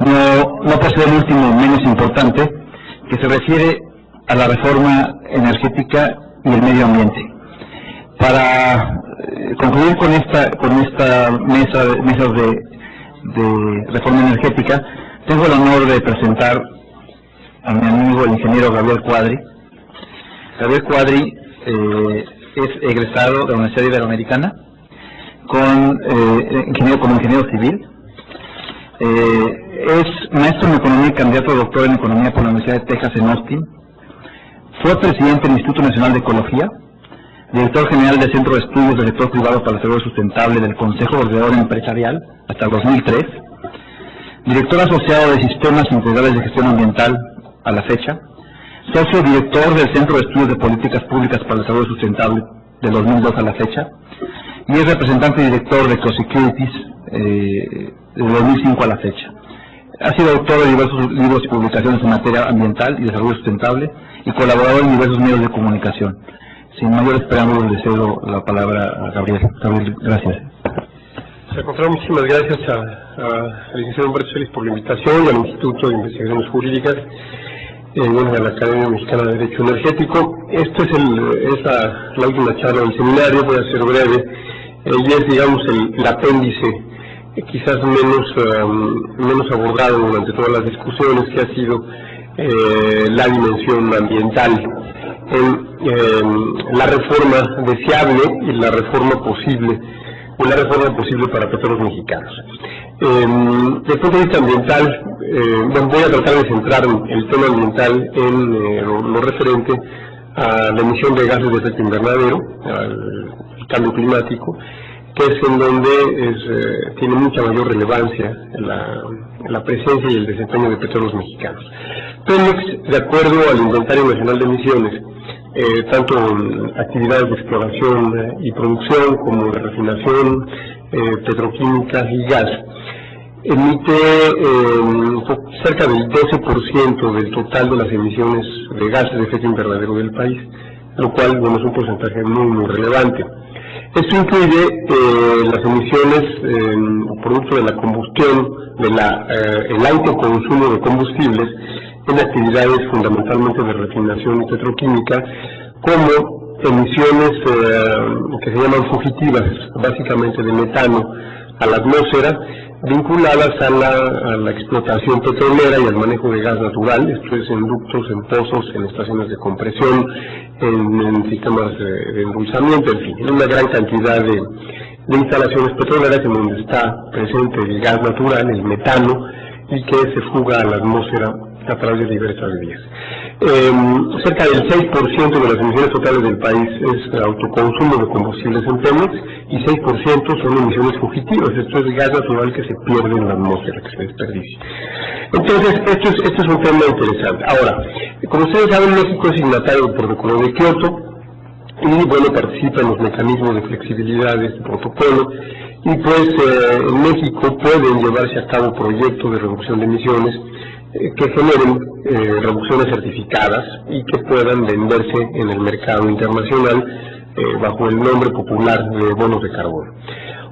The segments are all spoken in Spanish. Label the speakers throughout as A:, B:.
A: No por ser el último menos importante, que se refiere a la reforma energética y el medio ambiente. Para concluir con esta mesa de reforma energética, tengo el honor de presentar a mi amigo el ingeniero Gabriel Cuadri. Gabriel Cuadri es egresado de la Universidad Iberoamericana como ingeniero civil. Es maestro en economía y candidato a doctor en economía por la Universidad de Texas en Austin. Fue presidente del Instituto Nacional de Ecología, director general del Centro de Estudios del Sector Privado para el Desarrollo Sustentable del Consejo Ordenador Empresarial hasta el 2003, director asociado de Sistemas Integrales de Gestión Ambiental a la fecha, socio director del Centro de Estudios de Políticas Públicas para el Desarrollo Sustentable de 2002 a la fecha, y es representante y director de Ecosecurities de 2005 a la fecha. Ha sido autor de diversos libros y publicaciones en materia ambiental y desarrollo sustentable y colaborador en diversos medios de comunicación. Sin mayores preámbulos, le cedo la palabra a Gabriel. Gabriel, gracias.
B: Al contrario, muchísimas gracias al licenciado Humberto Celis por la invitación, al Instituto de Investigaciones Jurídicas, a la Academia Mexicana de Derecho Energético. Esta es la última charla del seminario, voy a ser breve, y es, digamos, el apéndice quizás menos abordado durante todas las discusiones, que ha sido la dimensión ambiental en la reforma deseable y la reforma posible para Petróleos Mexicanos. Desde el punto de vista ambiental, voy a tratar de centrar el tema ambiental en lo referente a la emisión de gases de efecto invernadero, al cambio climático, que es en donde tiene mucha mayor relevancia la presencia y el desempeño de Petróleos Mexicanos. Pemex, de acuerdo al Inventario Nacional de Emisiones, tanto en actividades de exploración y producción como de refinación, petroquímica y gas, emite cerca del 12% del total de las emisiones de gases de efecto invernadero del país, lo cual es un porcentaje muy relevante. Esto incluye las emisiones producto de la combustión, el autoconsumo de combustibles en actividades fundamentalmente de refinación y petroquímica, como emisiones que se llaman fugitivas, básicamente de metano a la atmósfera, vinculadas a la explotación petrolera y al manejo de gas natural, esto es en ductos, en pozos, en estaciones de compresión, en sistemas de endulzamiento, en fin, en una gran cantidad de instalaciones petroleras en donde está presente el gas natural, el metano, y que se fuga a la atmósfera a través de diversas vías. Cerca del 6% de las emisiones totales del país es autoconsumo de combustibles en Pemex y 6% son emisiones fugitivas, esto es gas natural que se pierde en la atmósfera, que se desperdicia. Entonces, esto es un tema interesante. Ahora, como ustedes saben, México es signatario del Protocolo de Kioto y, participa en los mecanismos de flexibilidad de este protocolo, y pues en México pueden llevarse a cabo proyectos de reducción de emisiones que generen reducciones certificadas y que puedan venderse en el mercado internacional bajo el nombre popular de bonos de carbono.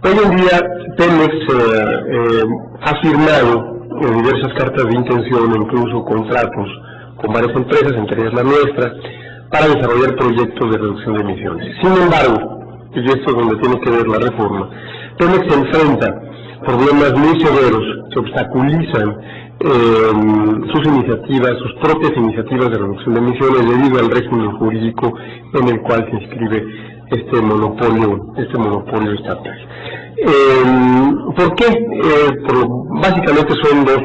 B: Hoy en día Pemex ha firmado diversas cartas de intención e incluso contratos con varias empresas, entre ellas la nuestra, para desarrollar proyectos de reducción de emisiones. Sin embargo, y esto es donde tiene que ver la reforma, Pemex se enfrenta problemas muy severos que obstaculizan sus iniciativas, sus propias iniciativas de reducción de emisiones debido al régimen jurídico en el cual se inscribe este monopolio estatal. ¿Por qué? Básicamente son dos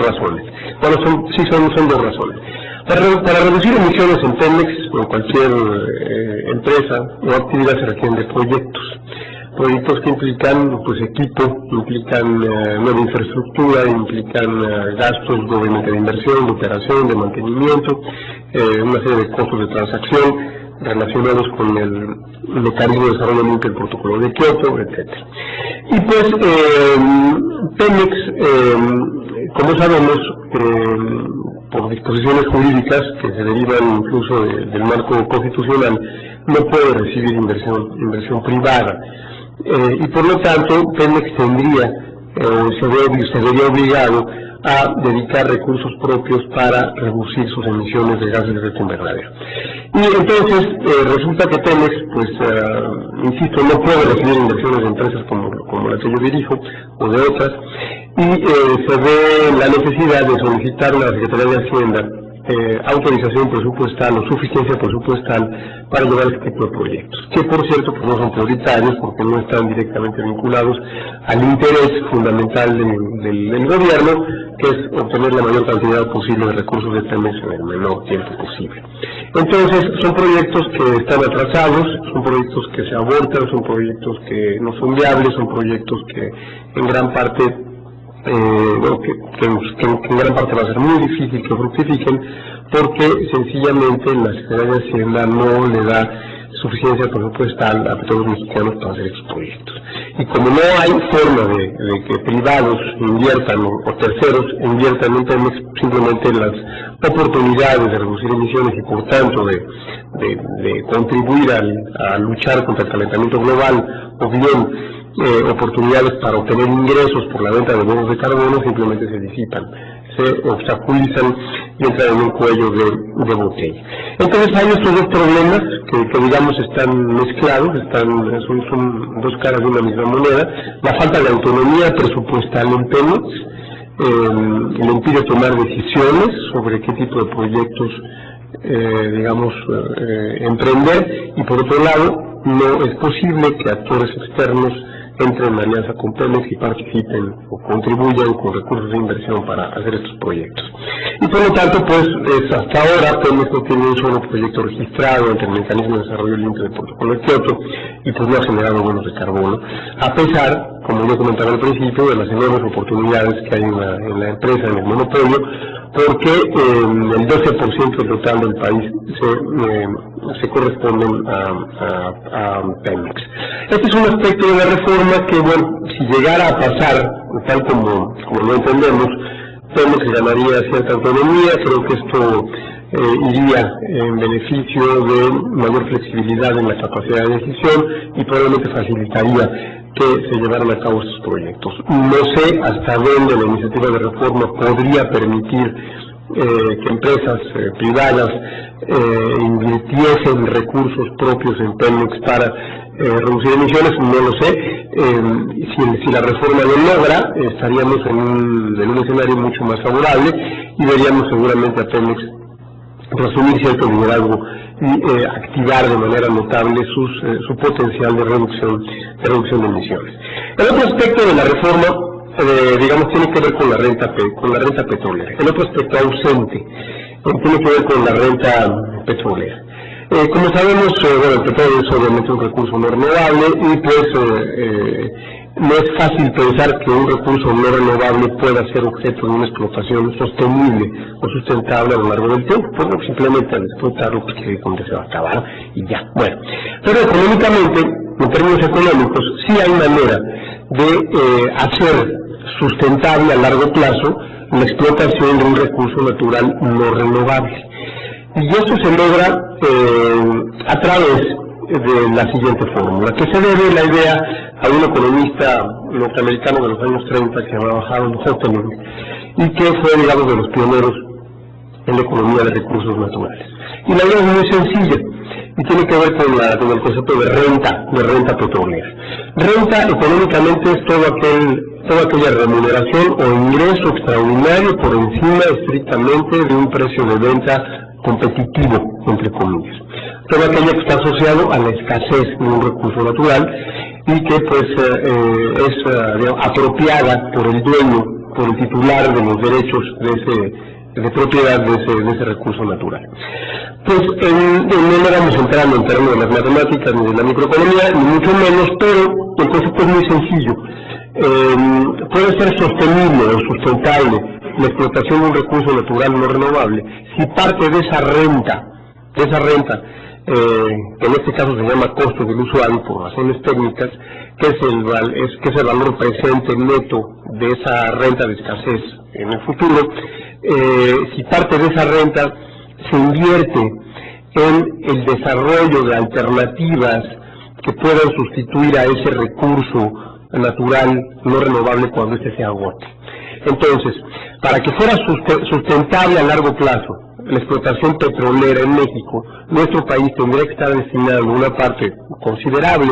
B: razones. Son dos razones. Para reducir emisiones en Pemex o en cualquier empresa o actividad se requieren de proyectos que implican equipo, implican nueva infraestructura, implican gastos obviamente de inversión, de operación, de mantenimiento, una serie de costos de transacción relacionados con el mecanismo de desarrollo del protocolo de Kioto, etc. Y pues Pemex, como sabemos, por disposiciones jurídicas que se derivan incluso del marco constitucional, no puede recibir inversión privada. Y por lo tanto Pemex tendría se vería obligado a dedicar recursos propios para reducir sus emisiones de gases de efecto invernadero. Y entonces resulta que Pemex, pues, insisto, no puede recibir inversiones de empresas como la que yo dirijo o de otras, y se ve la necesidad de solicitar a la Secretaría de Hacienda autorización presupuestal o suficiencia presupuestal para llevar este tipo de proyectos, que por cierto pues no son prioritarios porque no están directamente vinculados al interés fundamental del gobierno, que es obtener la mayor cantidad posible de recursos de Pemex en el menor tiempo posible. Entonces son proyectos que están atrasados, son proyectos que se abortan, son proyectos que no son viables, son proyectos que en gran parte que en gran parte va a ser muy difícil que fructifiquen, porque sencillamente la Secretaría de Hacienda no le da suficiencia presupuestal a todos los mexicanos para hacer estos proyectos. Y como no hay forma de que privados inviertan o terceros inviertan en Pemex, simplemente las oportunidades de reducir emisiones y por tanto de contribuir a luchar contra el calentamiento global, o bien oportunidades para obtener ingresos por la venta de bonos de carbono, simplemente se disipan, se obstaculizan y entran en un cuello de botella. Entonces hay estos dos problemas que digamos están mezclados, son dos caras de una misma moneda. La falta de autonomía presupuestal en Pemex le impide tomar decisiones sobre qué tipo de proyectos emprender, y por otro lado no es posible que actores externos entren en alianza con Pemex y participen o contribuyan con recursos de inversión para hacer estos proyectos. Y por lo tanto, pues hasta ahora Pemex no tiene un solo proyecto registrado ante el Mecanismo de Desarrollo Limpio del Protocolo de Kioto, y pues no ha generado bonos de carbono, a pesar, como yo comentaba al principio, de las enormes oportunidades que hay en la empresa, en el monopolio, porque el 12% del total del país se corresponden a Pemex. Este es un aspecto de la reforma que, bueno, si llegara a pasar, tal como lo entendemos, Pemex ganaría cierta autonomía. Creo que esto iría en beneficio de mayor flexibilidad en la capacidad de decisión y probablemente facilitaría que se llevaran a cabo estos proyectos. No sé hasta dónde la iniciativa de reforma podría permitir que empresas privadas invirtiesen recursos propios en Pemex para reducir emisiones, no lo sé. Si la reforma lo logra, estaríamos en un escenario mucho más favorable y veríamos seguramente a Pemex asumir cierto liderazgo y activar de manera notable su potencial de reducción de emisiones. El otro aspecto de la reforma, tiene que ver con la renta petrolera. El otro aspecto ausente tiene que ver con la renta petrolera. Como sabemos, el petróleo es obviamente un recurso no renovable y pues no es fácil pensar que un recurso no renovable pueda ser objeto de una explotación sostenible o sustentable a lo largo del tiempo. Pues simplemente al explotarlo, pues que se va a acabar y ya. Bueno, pero económicamente, en términos económicos, sí hay manera de hacer sustentable a largo plazo la explotación de un recurso natural no renovable. Y esto se logra a través de la siguiente fórmula, que se debe la idea a un economista norteamericano de los años 30 que se llamaba Harold Hoffman y que fue, digamos, de los pioneros en la economía de recursos naturales. Y la idea es muy sencilla y tiene que ver con el concepto de renta petrolera. Renta económicamente es toda aquella remuneración o ingreso extraordinario por encima estrictamente de un precio de venta competitivo, entre comillas. Todo aquello que está asociado a la escasez de un recurso natural y que pues es apropiada por el dueño, por el titular de los derechos de propiedad de ese recurso natural. Pues no vamos entrando en términos de las matemáticas ni de la microeconomía, ni mucho menos, pero el concepto es muy sencillo. Puede ser sostenible o sustentable la explotación de un recurso natural no renovable si parte de esa renta, que en este caso se llama costo del usuario por razones técnicas, que es el valor presente neto de esa renta de escasez en el futuro, si parte de esa renta se invierte en el desarrollo de alternativas que puedan sustituir a ese recurso natural no renovable cuando este se agote. Entonces, para que fuera sustentable a largo plazo la explotación petrolera en México, nuestro país tendría que estar destinando una parte considerable,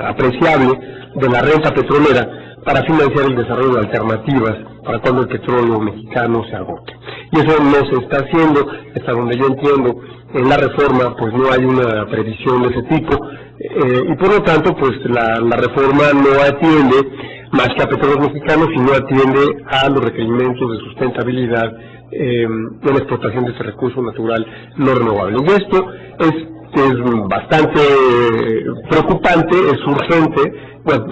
B: apreciable, de la renta petrolera para financiar el desarrollo de alternativas para cuando el petróleo mexicano se agote. Y eso no se está haciendo, hasta donde yo entiendo, en la reforma pues no hay una previsión de ese tipo, y por lo tanto pues la reforma no atiende más que a petróleos mexicanos, sino atiende a los requerimientos de sustentabilidad en la explotación de este recurso natural no renovable. Y esto es bastante preocupante, es urgente,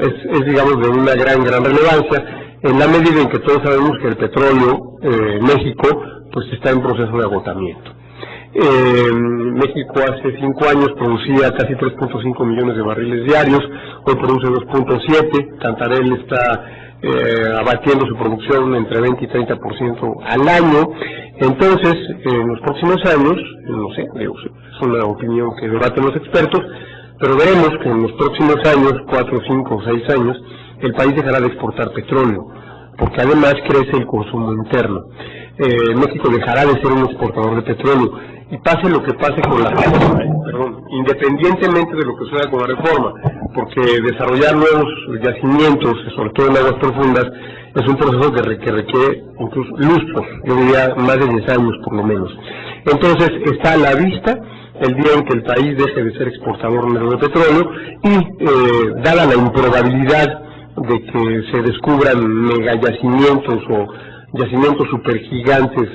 B: es digamos de una gran relevancia, en la medida en que todos sabemos que el petróleo en México pues está en proceso de agotamiento. México hace 5 años producía casi 3.5 millones de barriles diarios, hoy produce 2.7, Cantarell está abatiendo su producción entre 20 y 30% al año. Entonces, en los próximos años, no sé, es una opinión que debaten los expertos, pero veremos que en los próximos años, 4, 5 o 6 años, el país dejará de exportar petróleo, porque además crece el consumo interno. México dejará de ser un exportador de petróleo, y pase lo que pase con la reforma, independientemente de lo que suceda con la reforma, porque desarrollar nuevos yacimientos, sobre todo en aguas profundas, es un proceso que requiere incluso lustros, yo diría más de 10 años por lo menos. Entonces está a la vista el día en que el país deje de ser exportador negro de petróleo y dada la improbabilidad de que se descubran megayacimientos o yacimientos supergigantes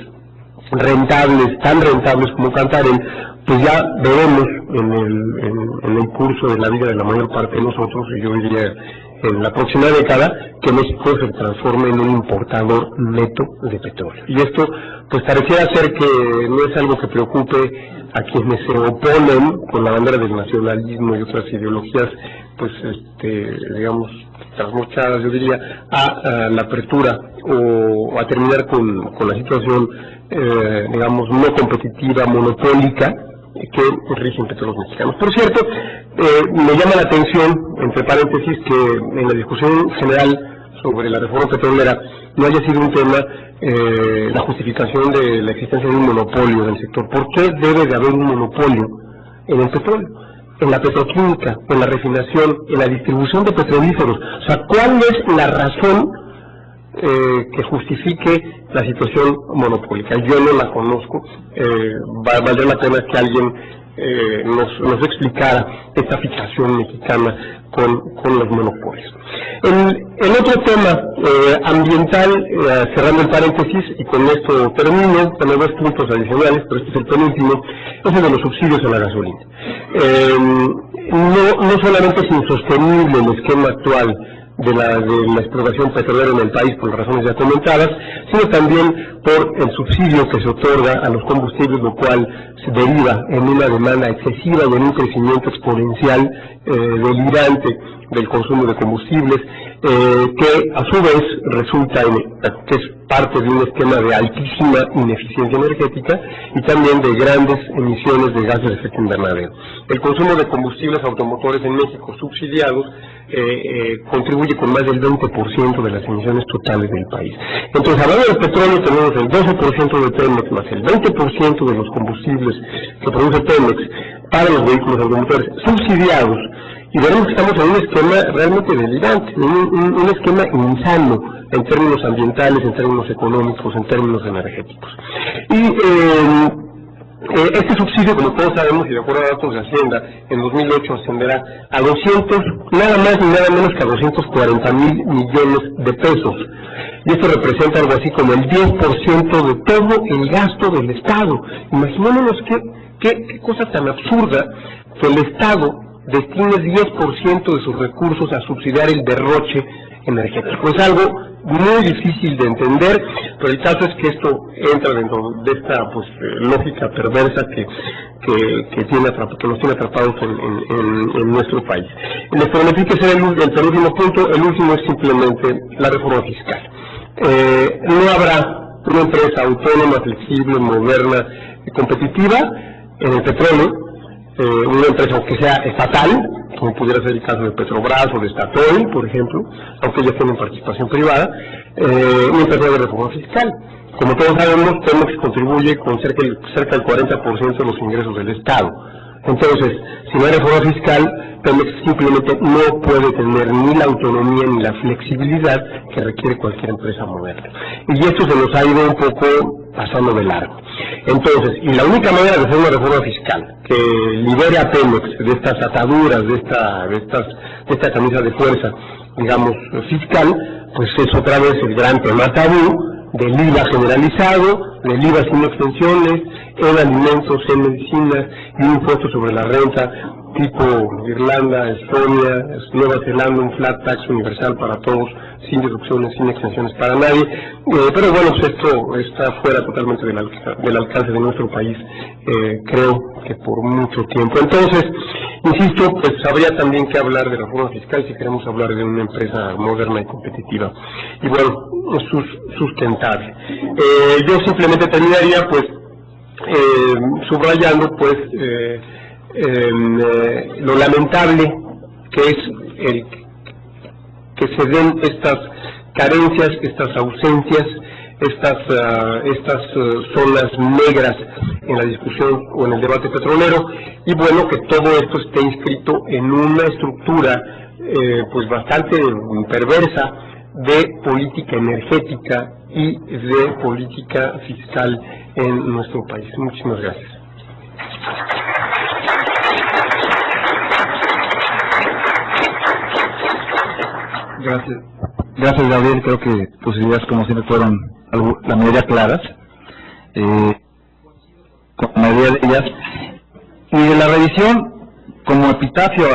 B: rentables, tan rentables como Cantarell, pues ya veremos en el curso de la vida de la mayor parte de nosotros, y yo diría en la próxima década, que México se transforme en un importador neto de petróleo. Y esto pues pareciera ser que no es algo que preocupe a quienes se oponen con la bandera del nacionalismo y otras ideologías, pues digamos, trasnochadas, yo diría, a la apertura o a terminar con la situación, digamos, no competitiva, monopólica, que rigen petróleos mexicanos. Por cierto, me llama la atención, entre paréntesis, que en la discusión general sobre la reforma petrolera no haya sido un tema la justificación de la existencia de un monopolio del sector. ¿Por qué debe de haber un monopolio en el petróleo, en la petroquímica, en la refinación, en la distribución de petrolíferos? O sea, ¿cuál es la razón que justifique la situación monopólica? Yo no la conozco, valdría la pena que alguien nos explicara esta fijación mexicana con los monopolios. El otro tema ambiental, cerrando el paréntesis, y con esto termino, tengo 2 puntos adicionales, pero este es el penúltimo, es el de los subsidios a la gasolina. No solamente es insostenible el esquema actual de la explotación petrolera en el país por las razones ya comentadas, sino también por el subsidio que se otorga a los combustibles, lo cual se deriva en una demanda excesiva y en un crecimiento exponencial delirante del consumo de combustibles, que a su vez resulta que es parte de un esquema de altísima ineficiencia energética y también de grandes emisiones de gases de efecto invernadero. El consumo de combustibles automotores en México subsidiados contribuye con más del 20% de las emisiones totales del país. Entonces, hablando del petróleo, tenemos el 12% de Pemex más el 20% de los combustibles que produce Pemex para los vehículos automotores subsidiados, y veremos que estamos en un esquema realmente delirante, un esquema insano en términos ambientales, en términos económicos, en términos energéticos. Y este subsidio, como todos sabemos, y de acuerdo a datos de Hacienda, en 2008 ascenderá a nada más ni nada menos que a 240,000 millones de pesos. Y esto representa algo así como el 10% de todo el gasto del Estado. Imaginémonos qué cosa tan absurda que el Estado destine 10% de sus recursos a subsidiar el derroche energético. Es algo muy difícil de entender, pero el caso es que esto entra dentro de esta lógica perversa que nos tiene atrapados en nuestro país. Les prometí que será el penúltimo punto. El último es simplemente la reforma fiscal. No habrá una empresa autónoma, flexible, moderna y competitiva en el petróleo, una empresa que sea estatal, como pudiera ser el caso de Petrobras o de Statoil, por ejemplo, aunque ellos tienen participación privada, mientras no hay reforma fiscal. Como todos sabemos, Pemex contribuye con cerca del 40% de los ingresos del Estado. Entonces, si no hay reforma fiscal, Pemex simplemente no puede tener ni la autonomía ni la flexibilidad que requiere cualquier empresa moderna. Y esto se nos ha ido un poco pasando de largo. Entonces, y la única manera de hacer una reforma fiscal que libere a Pemex de estas ataduras, de esta camisa de fuerza, digamos, fiscal, pues es otra vez el gran tema tabú del IVA generalizado, del IVA sin extensiones, en alimentos, en medicinas, y un impuesto sobre la renta tipo Irlanda, Estonia, Nueva Zelanda, un flat tax universal para todos, sin deducciones, sin exenciones para nadie. Pero bueno, pues esto está fuera totalmente del alcance de nuestro país, creo que por mucho tiempo. Entonces, insisto, pues habría también que hablar de reforma fiscal si queremos hablar de una empresa moderna y competitiva. Y bueno, sustentable. Yo simplemente terminaría pues subrayando pues lo lamentable que es que se den estas carencias, estas ausencias, estas zonas negras en la discusión o en el debate petrolero, y bueno, que todo esto esté inscrito en una estructura pues bastante perversa de política energética y de política fiscal en nuestro país. Muchísimas gracias.
A: Gracias, Gabriel. Creo que tus ideas, como siempre, fueron la mayoría claras, con la mayoría de ellas. Y de la revisión, como epitafio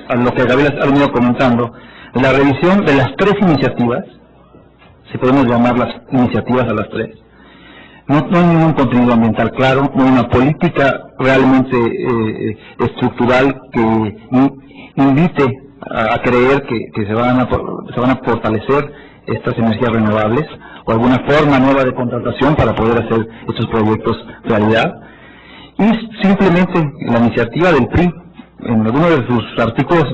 A: a lo que Gabriel ha venido comentando, la revisión de las tres iniciativas, si podemos llamarlas iniciativas a las tres, no hay ningún contenido ambiental claro, no hay una política realmente estructural que invite a creer que se van a fortalecer estas energías renovables, o alguna forma nueva de contratación para poder hacer estos proyectos realidad. Y simplemente la iniciativa del PRI, en alguno de sus artículos,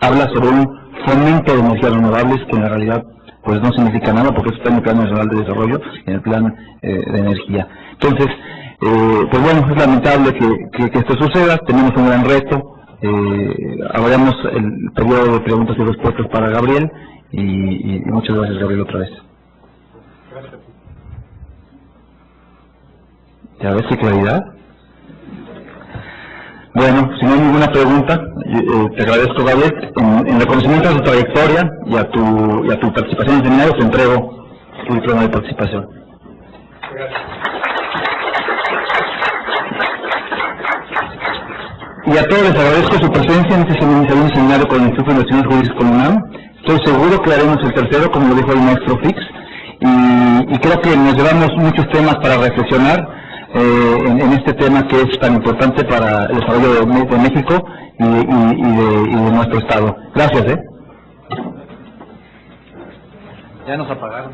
A: habla sobre un fomento de energías renovables, que en la realidad pues no significa nada, porque eso está en el Plan Nacional de Desarrollo, en el Plan de Energía. Entonces, pues bueno, es lamentable que esto suceda. Tenemos un gran reto. Abriremos el periodo de preguntas y respuestas para Gabriel, y muchas gracias, Gabriel, otra vez. ¿Ya ves qué claridad? Bueno, si no hay ninguna pregunta, te agradezco, Gabriel. En reconocimiento a tu trayectoria y a tu participación en el seminario, te entrego tu diploma de participación.
B: Gracias.
A: Y a todos les agradezco su presencia en este segundo seminario con el Instituto de Investigaciones Jurídicas con UNAM. Estoy seguro que haremos el tercero, como lo dijo el maestro Fix, y creo que nos llevamos muchos temas para reflexionar en este tema que es tan importante para el desarrollo de México y de nuestro Estado. Gracias. Ya nos apagaron.